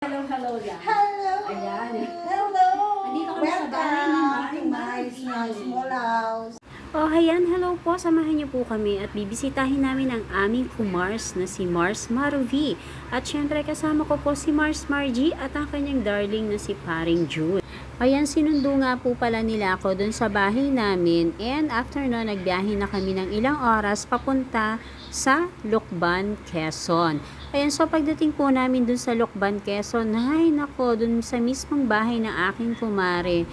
Hello, hello lang. Hello! Ayan. Hello! Andito kami sa bahay ni Welcome Mari to my small house. Oh, ayan, hello po. Samahan niyo po kami at bibisitahin namin ang aming kumars na si Mars Maruvi. At syempre kasama ko po si Mars Margie at ang kanyang darling na si Paring June. Ayan, sinundo nga po pala nila ako dun sa bahay namin and after no, nagbiyahe na kami ng ilang oras papunta sa Lucban, Quezon. Ayan, so pagdating po namin dun sa Lucban, Quezon, ay nako, dun sa mismong bahay ng aking kumare.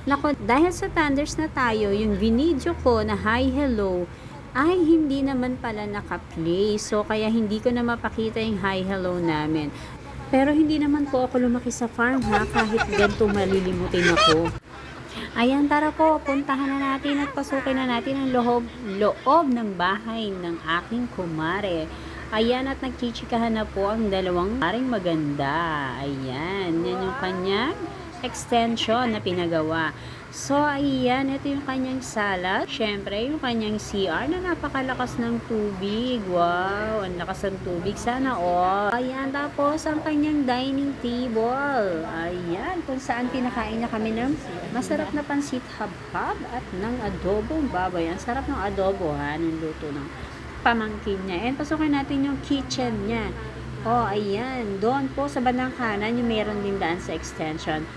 Nako, dahil sa thunders na tayo, yung video ko na hi, hello, ay hindi naman pala naka-play. So, kaya hindi ko na mapakita yung hi, hello namin. Pero hindi naman po ako lumaki sa farm ha, kahit ganito malilimutin ako. Ayan, tara po, puntahan na natin at pasukin na natin ang loob ng bahay ng aking kumare. Ayan, at nagchichikahan na po ang dalawang paring maganda. Ayan, yan yung kanyang extension na pinagawa. So, ayan, ito yung kanyang sala. Syempre, yung kanyang CR na napakalakas ng tubig. Wow, ang lakas ng tubig. Sana all. Ayan, tapos ang kanyang dining table. Ayan, kung saan pinakain niya kami ng masarap na pansit habhab at ng adobong baboy. Ang sarap ng adobo ha, ng luto ng pamangkin niya. And pasukin natin yung kitchen niya. Oh, ayan. Doon po sa bandang kanan, yung meron din daan sa extension.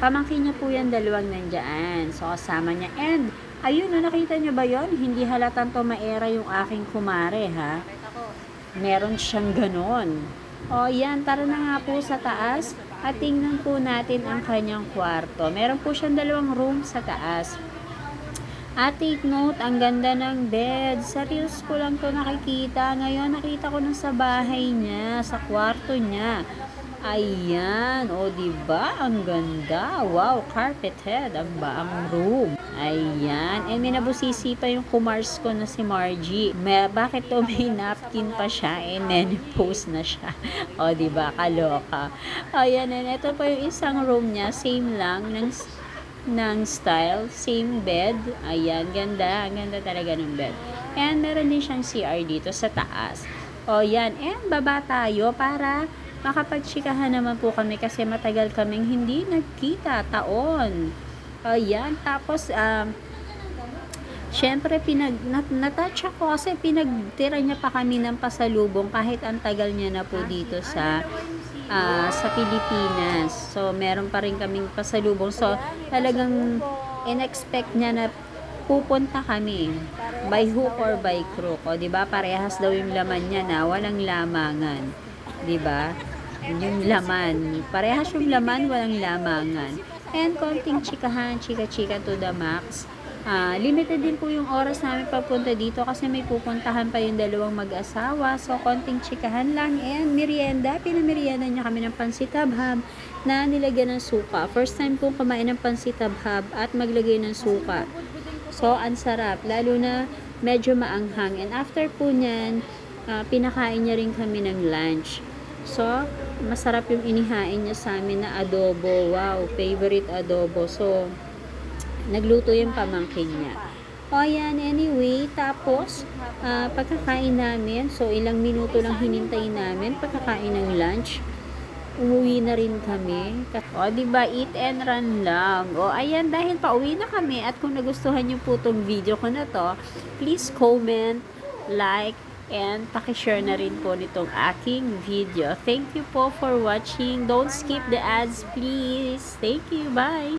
Pamangkin niya po yan, dalawang nandyan. So, kasama niya. And, ayun, nakita niyo ba yon? Hindi halatang tumaera yung aking kumare, ha? Meron siyang ganon. Oh, yan. Tara na nga po sa taas. At tingnan po natin ang kanyang kwarto. Meron po siyang dalawang room sa taas. At take note, ang ganda ng bed. Sa reels ko lang to nakikita. Ngayon, nakita ko na sa bahay niya, sa kwarto niya. Ayan, o diba? Ang ganda. Wow, carpeted ang baang room. Ayan, and may nabusisi pa yung kumars ko na si Margie. Bakit to may napkin pa siya? Menopause na siya. O diba? Kaloka. Ayan, and ito pa yung isang room niya. Same lang ng style, same bed. Ayan, ganda. Ang ganda talaga ng bed. And meron din siyang CR dito sa taas. O yan, and baba tayo para makapagchikahan naman po kami kasi matagal kaming hindi nagkita, taon. Ayan, tapos syempre natouch ako kasi pinagtira niya pa kami ng pasalubong kahit ang tagal niya na po dito sa Pilipinas. So, meron pa rin kaming pasalubong. So, talagang in-expect niya na pupunta kami by hook or by crook. O, diba? Parehas daw yung laman niya na walang lamangan. Diba? Yung laman. Parehas yung laman, walang lamangan. And konting chikahan, chika-chika to the max. Limited din po yung oras namin papunta dito kasi may pupuntahan pa yung dalawang mag-asawa. So, konting chikahan lang. And merienda, pinamerienda niya kami ng pansit habhab na nilagyan ng suka. First time kong kumain ng pansit habhab at maglagay ng suka. So, ang sarap. Lalo na medyo maanghang. And after po niyan, pinakain niya rin kami ng lunch. So, masarap yung inihain niya sa amin na adobo. Wow, favorite adobo. So, nagluto yung pamangkin niya. O yan, anyway, tapos, pagkakain namin, so ilang minuto lang hinintay namin, pagkakain ng lunch, umuwi na rin kami. O, diba, eat and run lang. O, ayan, dahil pauwi na kami, at kung nagustuhan niyo po tong video ko na to, please comment, like, and pakishare na rin po nitong aking video. Thank you po for watching. Don't skip the ads, please. Thank you. Bye!